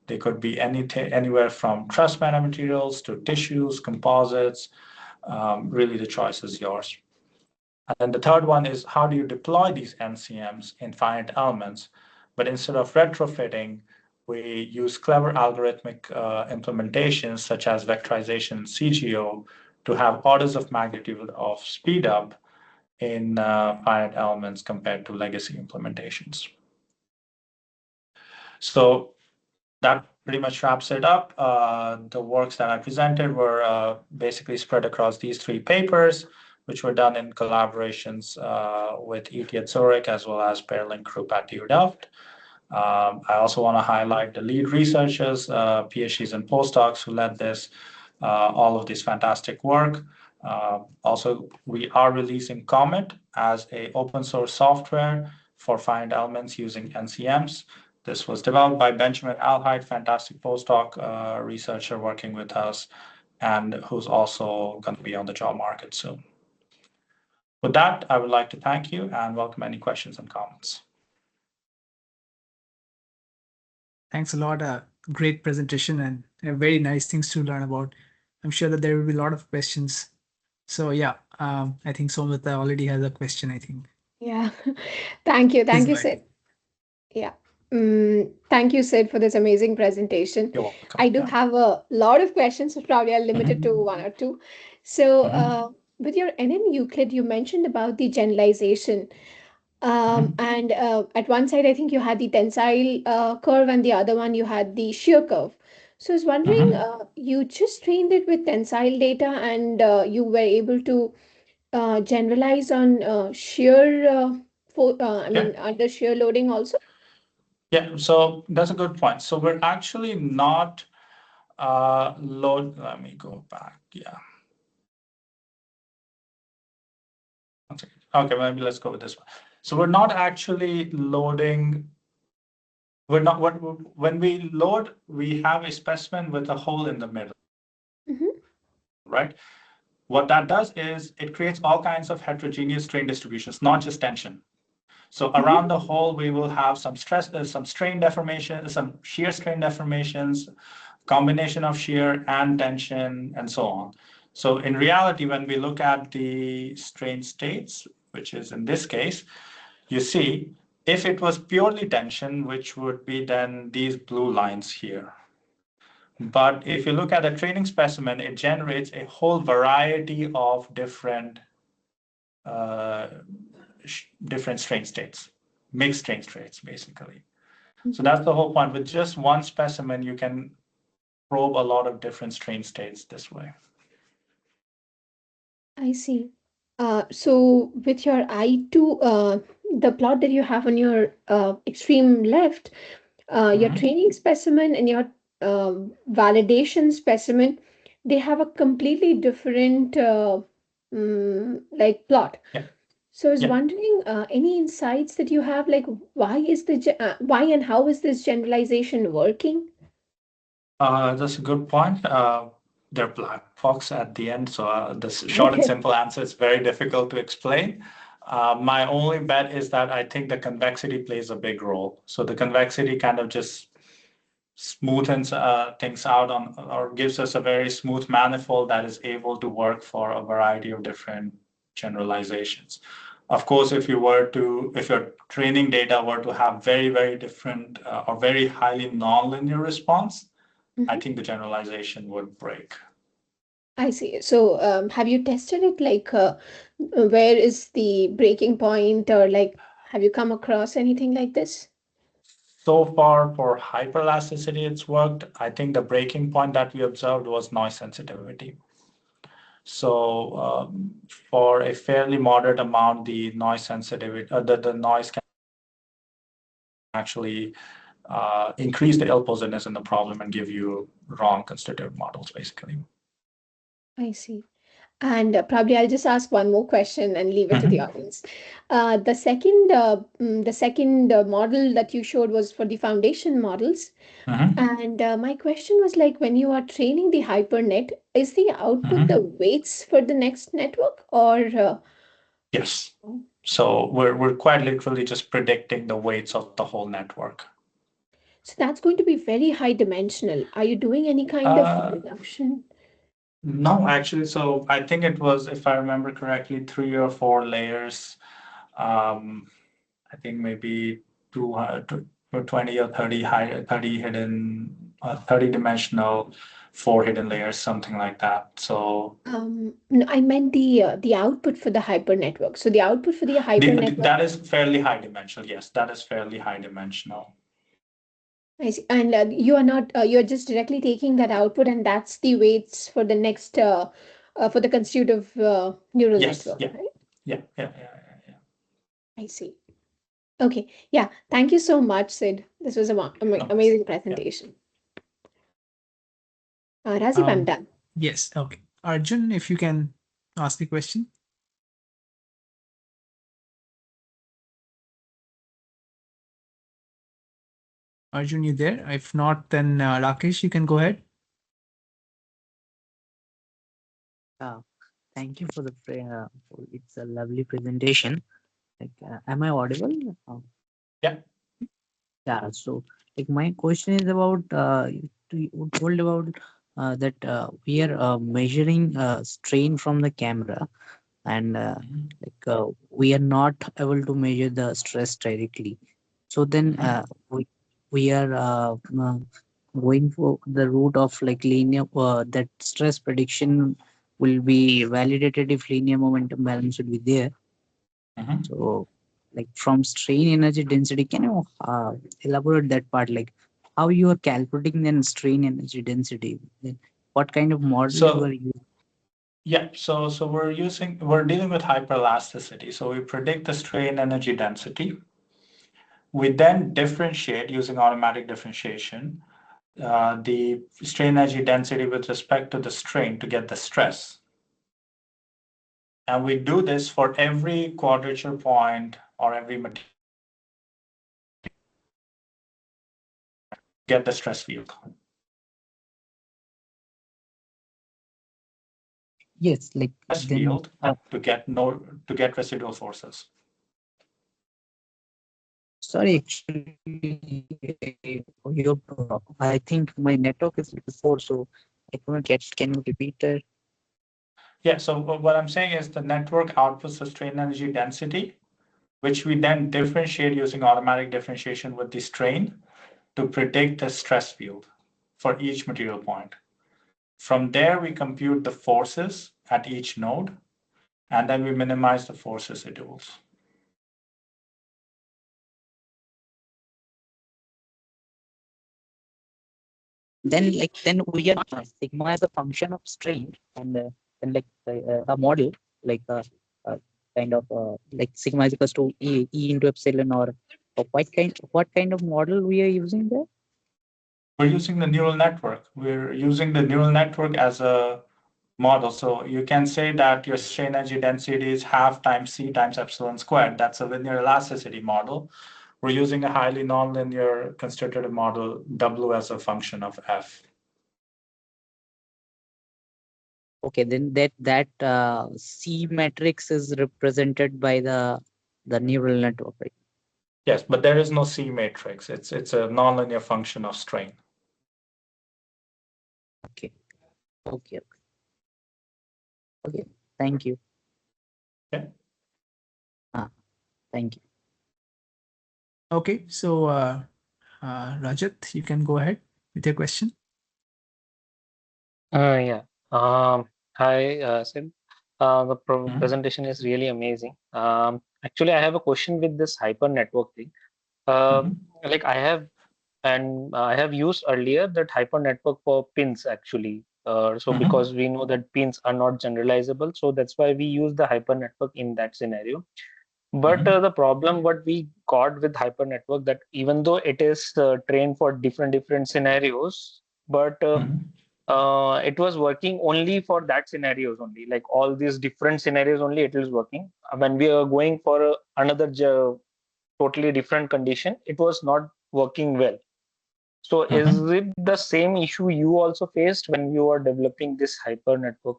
They could be anywhere from truss metamaterials to tissues, composites. Really, the choice is yours. And then the third one is how do you deploy these NCMs in finite elements? But instead of retrofitting, we use clever algorithmic implementations such as vectorization and CGO to have orders of magnitude of speed up in finite elements compared to legacy implementations. So that pretty much wraps it up. The works that I presented were basically spread across these 3 papers, which were done in collaborations with ETH at Zurich as well as Perlin Group at TU Delft. I also want to highlight the lead researchers, PhDs and postdocs who led this, all of this fantastic work. Also, we are releasing Comet as an open source software for finite elements using NCMs. This was developed by Benjamin Alheit, fantastic postdoc researcher working with us, and who's also going to be on the job market soon. With that, I would like to thank you and welcome any questions and comments. Thanks a lot. Great presentation and very nice things to learn about. I'm sure that there will be a lot of questions. So yeah, I think Somita already has a question, I think. Yeah, thank you. Thank you, Sid. Yeah. Thank you, Sid, for this amazing presentation. You're welcome. I do have a lot of questions, so probably I'll limit it to 1 or 2. So with your NN Euclid, you mentioned about the generalization. And at one side, I think you had the tensile curve, and the other one you had the shear curve. So I was wondering, you just trained it with tensile data, and you were able to generalize on shear, under shear loading also? Yeah, so that's a good point. So we're actually not Load, let me go back. Yeah. Okay, maybe let's go with this one. So we're not actually loading. We're not when we load, we have a specimen with a hole in the middle, Mm-hmm. right? What that does is it creates all kinds of heterogeneous strain distributions, not just tension. So Mm-hmm. around the hole, we will have some stress, some strain deformation, some shear strain deformations, combination of shear and tension, and so on. So in reality, when we look at the strain states, which is in this case, you see, if it was purely tension, which would be then these blue lines here. But if you look at a training specimen, it generates a whole variety of uh, different strain states, mixed strain states, basically. So Mm-hmm. that's the whole point. With just one specimen, you can probe a lot of different strain states this way. I see. So with your I2, the plot that you have on your extreme left, your Mhm. training specimen and your validation specimen, they have a completely different like plot. Yeah, So I was yeah. wondering, any insights that you have, like why and how is this generalization working? That's a good point. They're black box at the end, so the short and Okay. simple answer is very difficult to explain. My only bet is that I think the convexity plays a big role. So the convexity kind of just smoothens things out on, or gives us a very smooth manifold that is able to work for a variety of different generalizations. Of course, if your training data were to have very, very different or very highly nonlinear response, I Mhm. think the generalization would break. I see. So, have you tested it? Like, where is the breaking point, or like, have you come across anything like this? So far for hyperelasticity, it's worked. I think the breaking point that we observed was noise sensitivity. So for a fairly moderate amount, the noise sensitivity, the noise can actually increase the ill-positiveness in the problem and give you wrong constitutive models, basically. I see. And probably I'll just ask one more question and leave it to the Mhm, audience. The second model that you showed was for the foundation models. mhm, And my question was like, when you are training the HyperNet, is the output the mhm. weights for the next network, or Yes. So we're quite literally just predicting the weights of the whole network. so that's going to be very high dimensional? Are you doing any kind of Uh, reduction? no, actually, so I think it was, if I remember correctly, 3 or 4 layers. Um, I think maybe 20 or 30 high, 30 hidden, 30 dimensional, 4 hidden layers, something like that. So No, I meant the output for the hyper network. So the output for the hyper network, that is fairly high dimensional. Yes, that is fairly high dimensional. I see. And you are not, you're just directly taking that output, and that's the weights for the next, for the constitutive neural Yes, network, yeah, right? yeah. I see. Okay. Yeah. Thank you so much, Sid. This was a No worries. amazing Yeah. presentation. Razib, I'm Um, done. yes, okay. Arjun, if you can ask the question. Arjun, you there? If not, then Rakesh, you can go ahead. Uh, Thank you for it's a lovely presentation. Am I audible? Yeah. Yeah. So, my question is about you told about that we are measuring strain from the camera, and Mhm, we are not able to measure the stress directly. So then mhm. we are going for the route of like linear that stress prediction will be validated if linear momentum balance will be there. Mhm. So like from strain energy density, can you elaborate that part, like how you are calculating then strain energy density, then what kind of model you are So using? yeah, so we're dealing with hyperelasticity. So we predict the strain energy density. We then differentiate using automatic differentiation the strain energy density with respect to the strain to get the stress. And we do this for every quadrature point or every material, get the stress field. Yes, like Stress then field to get residual forces. sorry, actually, I think my network is poor, so I couldn't get. Can you repeat that? Yeah, so what I'm saying is the network outputs the strain energy density, which we then differentiate using automatic differentiation with the strain to predict the stress field for each material point. From there, we compute the forces at each node, and then we minimize the force residuals. Then we are sigma as a function of strain, and then a model like kind of like sigma is equals to e into epsilon, or what kind of model we are using there? We're using the neural network. We're using the neural network as a model. So you can say that your strain energy density is half times c times epsilon squared. That's a linear elasticity model. We're using a highly nonlinear constitutive model, W as a function of F. Okay, then that C matrix is represented by the neural network, right? Yes, but there is no C matrix. It's a nonlinear function of strain. Okay, okay, okay. Thank you. Okay. Thank you. Okay, so Rajat, you can go ahead with your question. Yeah. Hi, Sid. The presentation is really amazing. Actually, I have a question with this hyper network thing. Like I have used earlier that hyper network for pins actually. So because we know that pins are not generalizable, so that's why we use the hyper network in that scenario. But the problem what we got with hyper network that even though it is trained for different scenarios, but it was working only for that scenarios only, like all these different scenarios only it is working. When we are going for another totally different condition, it was not working well. So is it the same issue you also faced when you are developing this hyper network?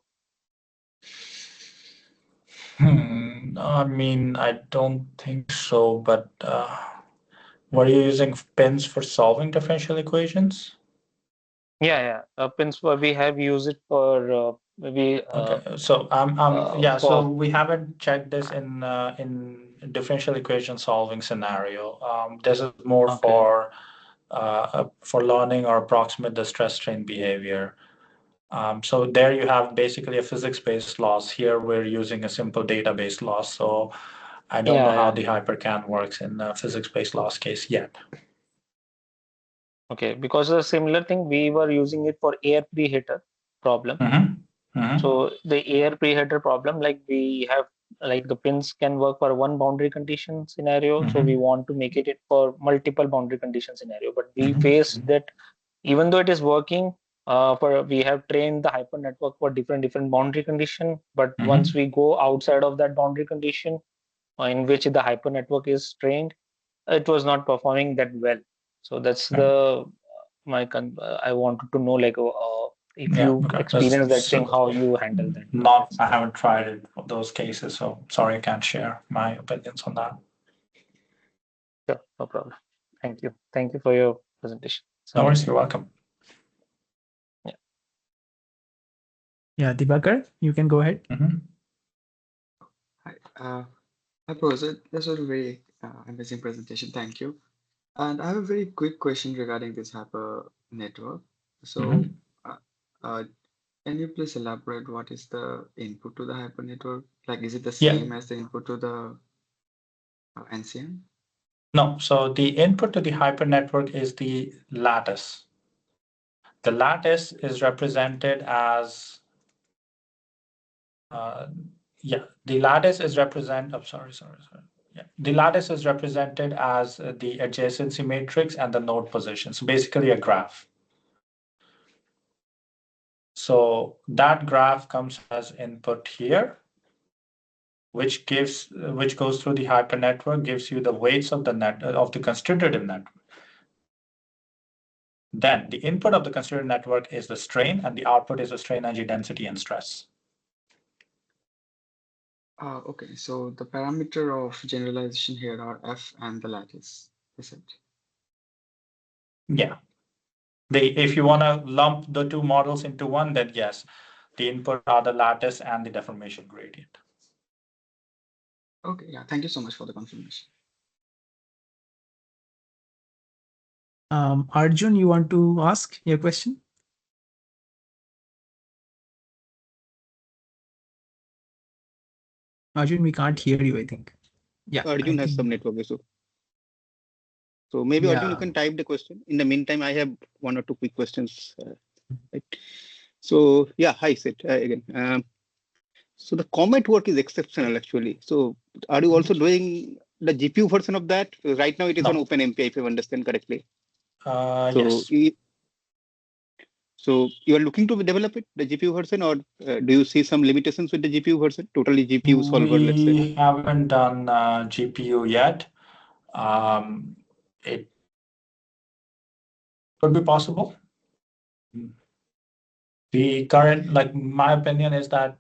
I mean, I don't think so, but were you using pins for solving differential equations? Yeah. Pins we have used it for Okay, so yeah, so we haven't checked this in differential equation solving scenario. This is more for learning or approximate the stress strain behavior. So there you have basically a physics-based loss. Here we're using a simple database loss. So I don't know how the hypercan works in a physics-based loss case yet. Okay, because a similar thing we were using it for air preheater problem. So the air preheater problem, like we have like the pins can work for one boundary condition scenario. So we want to make it for multiple boundary condition scenario. But we faced that even though it is working, for we have trained the hyper network for different boundary condition. But once we go outside of that boundary condition, in which the hyper network is trained, it was not performing that well. So that's the I wanted to know like if you experience that thing, how you handle that. Not, I haven't tried it for those cases, so sorry, I can't share my opinions on that. Sure, no problem. Thank you. Thank you for your presentation. No worries, you're welcome. Yeah, Dibakar, you can go ahead. Hi, Professor. This was a very amazing presentation. Thank you. And I have a very quick question regarding this hyper network. So, uh, can you please elaborate what is the input to the hyper network? Like, is it the same as the input to the NCM? No, so the input to the hyper network is the lattice. The lattice is represented as the lattice is the lattice is represented as the adjacency matrix and the node position. So basically a graph. So that graph comes as input here, which goes through the hyper network, gives you the weights of the constitutive network. Then the input of the constitutive network is the strain, and the output is the strain, energy, density, and stress. Okay, so the parameter of generalization here are F and the lattice, is it? Yeah. If you want to lump the two models into one, then yes, the input are the lattice and the deformation gradient. Okay, yeah, thank you so much for the confirmation. Arjun, you want to ask your question? Arjun, we can't hear you, I think. Yeah, Arjun has some network issue. So maybe Arjun, you Yeah. can type the question. In the meantime, I have one or two quick questions. Right. So yeah, hi Sid again. So the Comet work is exceptional actually. So are you also doing the GPU version of that? Because right now it is on No. OpenMP, if I understand correctly. So Yes. So you are looking to develop it, the GPU version, or do you see some limitations with the GPU version? Totally GPU solver, let's say. We haven't done GPU yet. It could be possible. The current, like my opinion is that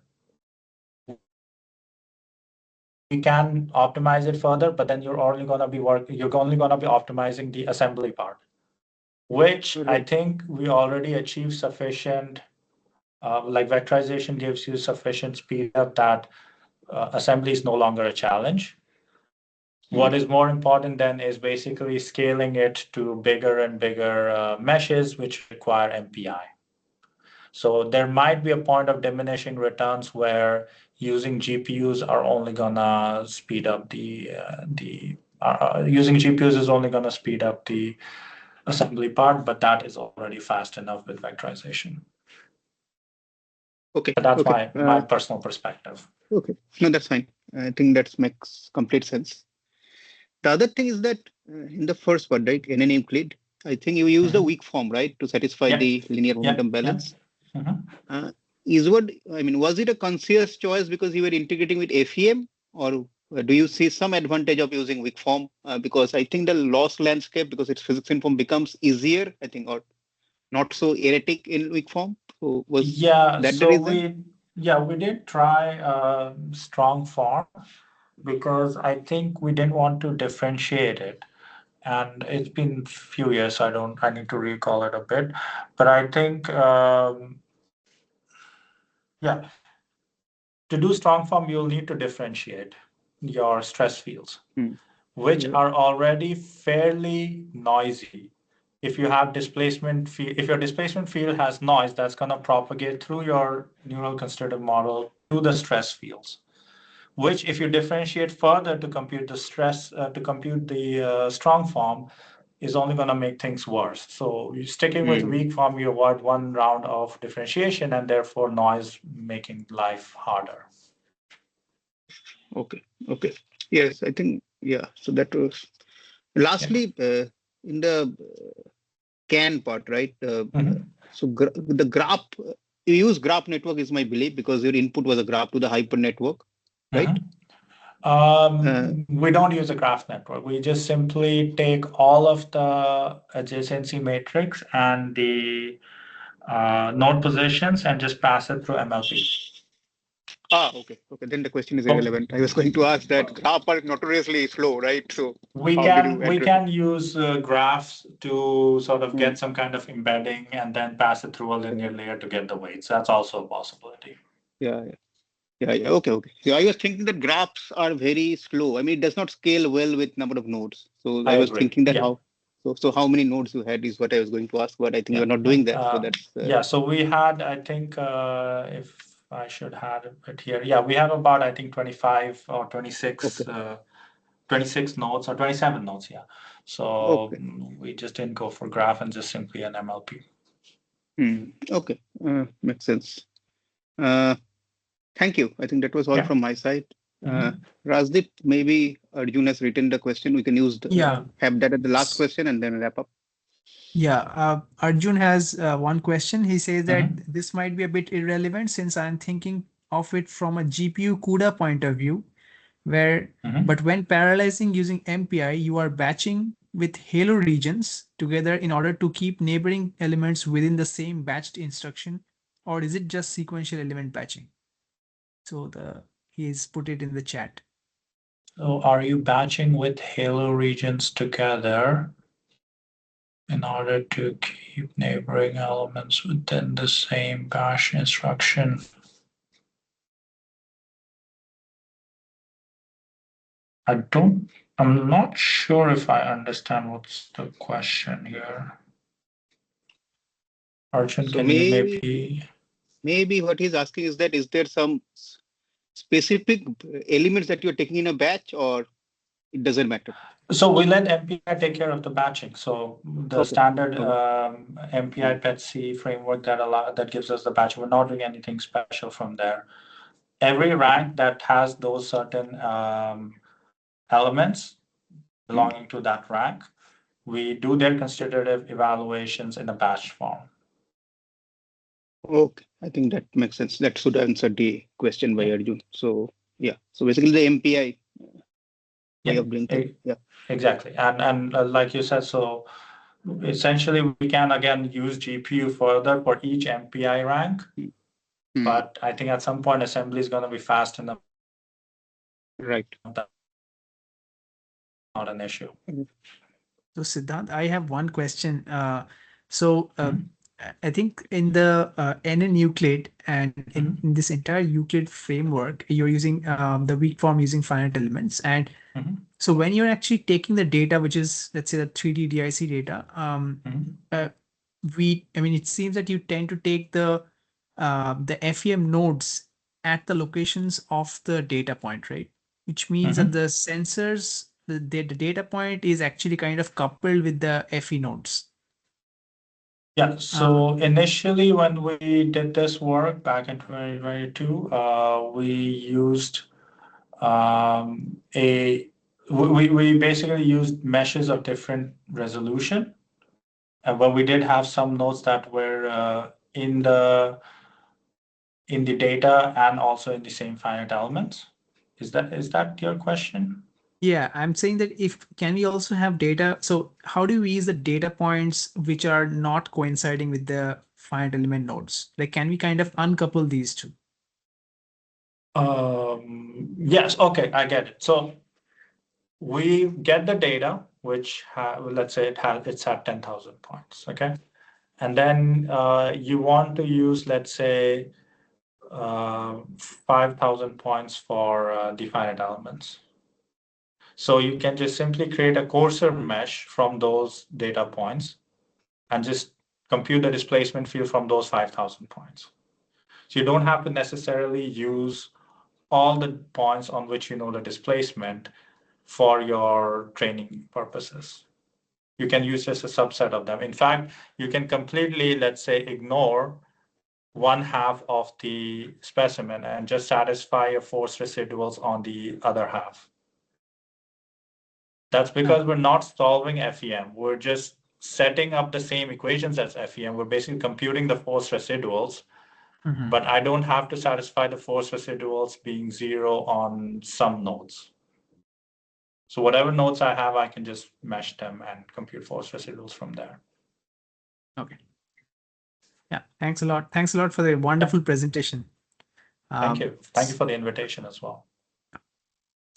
we can optimize it further, but then you're only going to be optimizing the assembly part, which I think we already achieved sufficient. Like vectorization gives you sufficient speed up that assembly is no longer a challenge. What is more important then is basically scaling it to bigger and bigger meshes, which require MPI. So there might be a point of diminishing returns where using GPUs are only gonna speed up using GPUs is only gonna speed up the assembly part, but that is already fast enough with vectorization. Okay. But that's okay. my personal perspective. Okay. No, that's fine. I think that makes complete sense. The other thing is that in the first part, right, NN Euclid, I think you use the weak form, right, to satisfy the linear momentum balance. Was it a conscious choice because you were integrating with FEM, or do you see some advantage of using weak form? Because I think the loss landscape, because it's physics inform, becomes easier, I think, or not so erratic in weak form. So was that the reason? We did try strong form because I think we didn't want to differentiate it. And it's been a few years, so I need to recall it a bit. But I think, to do strong form, you'll need to differentiate your stress fields, which are already fairly noisy. If you have displacement field, if your displacement field has noise, that's going to propagate through your neural constitutive model to the stress fields, which if you differentiate further to compute the stress, to compute the strong form, is only going to make things worse. So you're sticking with weak form, you avoid one round of differentiation and therefore noise making life harder. Okay. Yes, I think, so that was lastly in the CAN part, right? So the graph, you use graph network is my belief because your input was a graph to the hyper network, right? We don't use a graph network. We just simply take all of the adjacency matrix and the node positions and just pass it through MLP. Okay. Then the question is irrelevant. I was going to ask that graph are notoriously slow, right? So we can use graphs to sort of get some kind of embedding and then pass it through a linear layer to get the weights. That's also a possibility. Yeah. Okay. So I was thinking that graphs are very slow. I mean, it does not scale well with number of nodes. So I was thinking that so how many nodes you had is what I was going to ask, but I think you're not doing that. So that's So we had, I think, if I should have it here. We have about, I think, 25 or 26 26 nodes or 27 nodes. So we just didn't go for graph and just simply an MLP. Okay. Makes sense. Thank you. I think that was all from my side. Rajdeep, maybe Arjun has written the question. We can use have that at the last question and then wrap up. Yeah, Arjun has one question. He says that Mhm. this might be a bit irrelevant since I'm thinking of it from a GPU CUDA point of view, where Mhm. but when parallelizing using MPI, you are batching with halo regions together in order to keep neighboring elements within the same batched instruction, or is it just sequential element batching? So he's put it in the chat. So are you batching with halo regions together in order to keep neighboring elements within the same bash instruction? I'm not sure if I understand what's the question here. Arjun, So can you maybe what he's asking is that is there some specific elements that you're taking in a batch, or it doesn't matter? So we let MPI take care of the batching. So the Okay. standard Okay. MPI PET-C framework that gives us the batch, we're not doing anything special from there. Every rank that has those certain elements belonging to that rank, we do their constitutive evaluations in a batch form. Okay, I think that makes sense. That should answer the question by Yeah. Arjun. So yeah, so basically the MPI way of doing things. Yeah. Exactly. And like you said, so essentially we can again use GPU further for each MPI rank, Hmm. but I think at some point assembly is going to be fast enough. Right. That's not an issue. So Siddhant, I have one question. So Mhm. I think in the NN Euclid and Mhm. in this entire Euclid framework, you're using the weak form using finite elements. And Mhm. so when you're actually taking the data, which is let's say the 3D DIC data, Mhm. I mean, it seems that you tend to take the FEM nodes at the locations of the data point, right? Which means that Mhm. the sensors, the data point is actually kind of coupled with the FE nodes. Yeah, so initially when we did this work back in 2022, we used we basically used meshes of different resolution. But we did have some nodes that were in the data and also in the same finite elements. Is that your question? Yeah, I'm saying that if can we also have data? So how do we use the data points which are not coinciding with the finite element nodes? Like, can we kind of uncouple these two? Yes, okay, I get it. So we get the data, which let's say it's at 10,000 points, okay? And then you want to use, let's say, 5,000 points for the finite elements. So you can just simply create a coarser mesh from those data points and just compute the displacement field from those 5,000 points. So you don't have to necessarily use all the points on which you know the displacement for your training purposes. You can use just a subset of them. In fact, you can completely, let's say, ignore one half of the specimen and just satisfy your force residuals on the other half. That's because we're not solving FEM. We're just setting up the same equations as FEM. We're basically computing the force residuals, but I don't have to satisfy the force residuals being zero on some nodes. So whatever nodes I have, I can just mesh them and compute force residuals from there. Okay. Yeah, thanks a lot. Thanks a lot for the wonderful presentation. Thank you. Thank you for the invitation as well.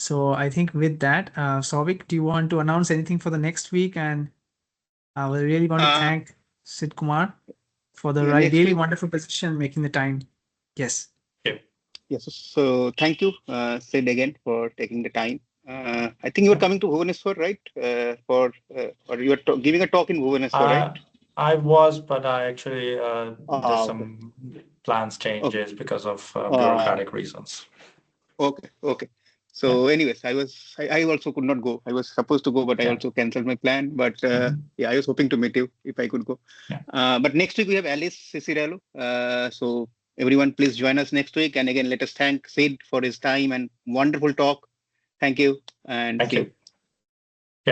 So I think with that, Souvik, do you want to announce anything for the next week? And we really want to thank Sid Kumar for the Yeah, next really week. wonderful presentation, making the time. Yes. Yes. So thank you, Sid, again for taking the time. I think you are coming to Bhubaneswar, right? Or you are giving a talk in Bhubaneswar, right? I was, but I actually there's Okay. some plans changes because of Uh, bureaucratic reasons. okay. So, anyways, I also could not go. I was supposed to go, but I also canceled my plan. But yeah, I was hoping to meet you if I could go. But next week we have Alice Cicirello. So everyone, please join us next week. And again, let us thank Sid for his time and wonderful talk. Thank you, and Thank see you. you.